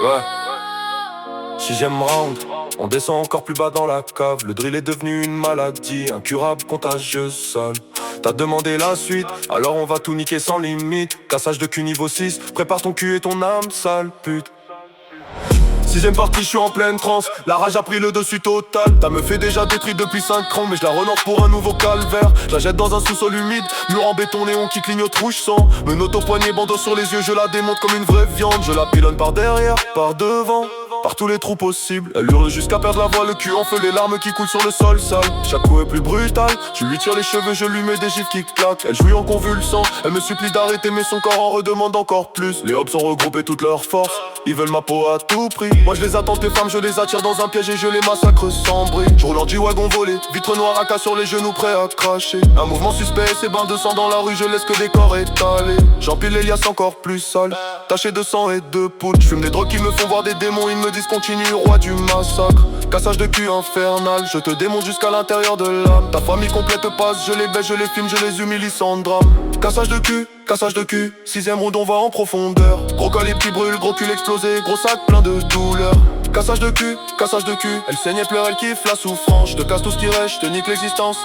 Ouais. Sixième round, on descend encore plus bas dans la cave. Le drill est devenu une maladie, incurable, contagieuse, sale. T'as demandé la suite, alors on va tout niquer sans limite. Cassage de cul niveau 6, prépare ton cul et ton âme, sale pute. Sixième partie, je suis en pleine transe. La rage a pris le dessus total. T'as me fait déjà détruire depuis 5 ans, mais je la relance pour un nouveau calvaire. Je la jette dans un sous-sol humide, mur en béton néon qui clignote rouge sang. Menotte au poignet, bandeau sur les yeux, je la démonte comme une vraie viande. Je la pilonne par derrière, par devant, par tous les trous possibles. Elle hurle jusqu'à perdre la voix, le cul en feu, les larmes qui coulent sur le sol sale. Chaque coup est plus brutal, je lui tire les cheveux, je lui mets des gifles qui claquent. Elle jouit en convulsant, elle me supplie d'arrêter, mais son corps en redemande encore plus. Les hobs ont regroupé toutes leurs forces, ils veulent ma peau à tout prix. Moi je les attends, tes femmes, je les attire dans un piège et je les massacre sans bruit. Je roule en G-Wagon volé, vitre noire à casse sur les genoux, prêt à cracher. Un mouvement suspect, ces bains de sang dans la rue, je laisse que des corps étalés. J'empile les liasses encore plus sales, tachés de sang et de poudre. J'fume des drogues qui me font voir des démons, ils me disent continue, roi du massacre. Cassage de cul infernal, je te démonte jusqu'à l'intérieur de l'âme. Ta famille complète passe, je les baisse, je les filme, je les humilie sans drame. Cassage de cul, sixième round on va en profondeur. Gros calibre qui brûle, gros cul explosé, gros sac plein de douleur. Cassage de cul, elle saigne et pleure, elle kiffe la souffrance. Je te casse tout ce qui reste, je te nique l'existence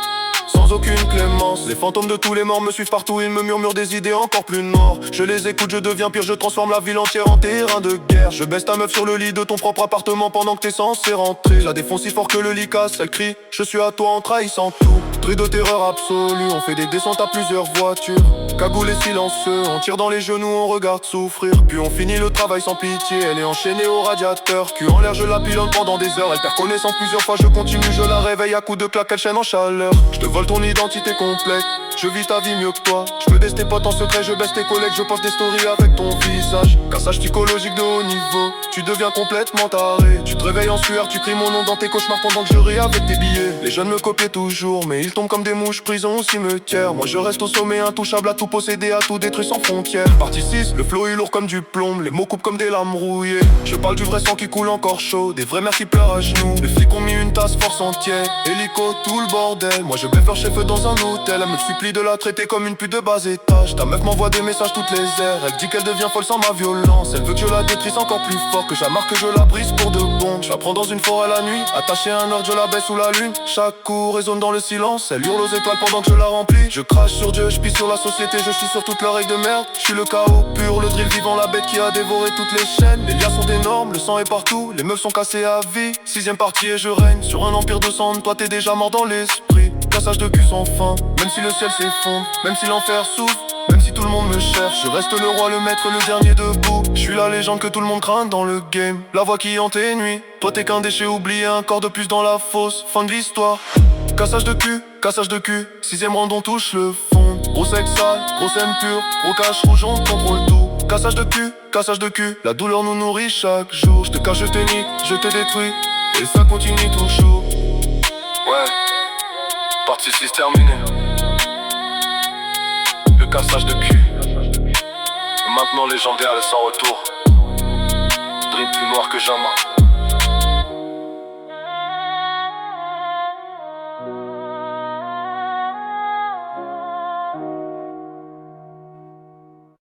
sans aucune clémence. Les fantômes de tous les morts me suivent partout, ils me murmurent des idées encore plus noires. Je les écoute, je deviens pire, je transforme la ville entière en terrain de guerre. Je baisse ta meuf sur le lit de ton propre appartement pendant que t'es censé rentrer. Je la défonce si fort que le lit casse, elle crie, je suis à toi en trahissant tout. Truc de terreur absolue, on fait des descentes à plusieurs voitures. Cagoule et silencieux, on tire dans les genoux, on regarde souffrir. Puis on finit le travail sans pitié, elle est enchaînée au radiateur. Cul en l'air, je la pilonne pendant des heures. Elle perd connaissance plusieurs fois, je continue, je la réveille à coups de claque, elle chaîne en chaleur. Je te vole ton identité complète, je vis ta vie mieux que toi. Je me baisse tes potes en secret, je baisse tes collègues, je poste des stories avec ton visage. Cassage psychologique de haut niveau, tu deviens complètement taré. Tu te réveilles en sueur, tu cries mon nom dans tes cauchemars pendant que je ris avec tes billets. Les jeunes me copiaient toujours, mais ils tombent comme des mouches, prison ou cimetière. Moi je reste au sommet, intouchable, à tout posséder, à tout détruire sans frontières. Partie 6, le flow est lourd comme du plomb, les mots coupent comme des lames rouillées. Je parle du vrai sang qui coule encore chaud, des vraies mères qui pleurent à genoux. Les flics ont mis une tasse force entière, hélico, tout le bordel. Moi je vais faire chef dans un hôtel, elle me supplie de la traiter comme une pute de bas étage. Ta meuf m'envoie des messages toutes les heures, elle dit qu'elle devient folle sans ma violence. Elle veut que je la détruise encore plus fort, que j'amarre, que je la brise pour de bon. Je la prends dans une forêt la nuit, attachée à un ordre, je la baisse sous la lune. Chaque coup résonne dans le silence, elle hurle aux étoiles pendant que je la remplis. Je crache sur Dieu, je pisse sur la société, je chie sur toute leur règle de merde. Je suis le chaos pur, le drill vivant, la bête qui a dévoré toutes les chaînes. Les liens sont énormes, le sang est partout, les meufs sont cassées à vie. Sixième partie et je règne sur un empire de sang, toi t'es déjà mort dans l'esprit. Cassage de cul sans fin, même si le ciel s'effondre, même si l'enfer souffre, même si tout le monde me cherche, je reste le roi, le maître, le dernier debout. Je suis la légende que tout le monde craint dans le game, la voix qui hante tes nuits. Toi t'es qu'un déchet oublié, un corps de plus dans la fosse, fin de l'histoire. Cassage de cul, sixième round on touche le fond. Gros sexe sale, grosse haine pure, gros cache rouge on contrôle tout. Cassage de cul, la douleur nous nourrit chaque jour. Je te cache, je te nique, je te détruis, et ça continue toujours. Ouais, partie 6 terminée. Le cassage de cul, maintenant légendaire, elle est sans retour. Dream plus noir que jamais.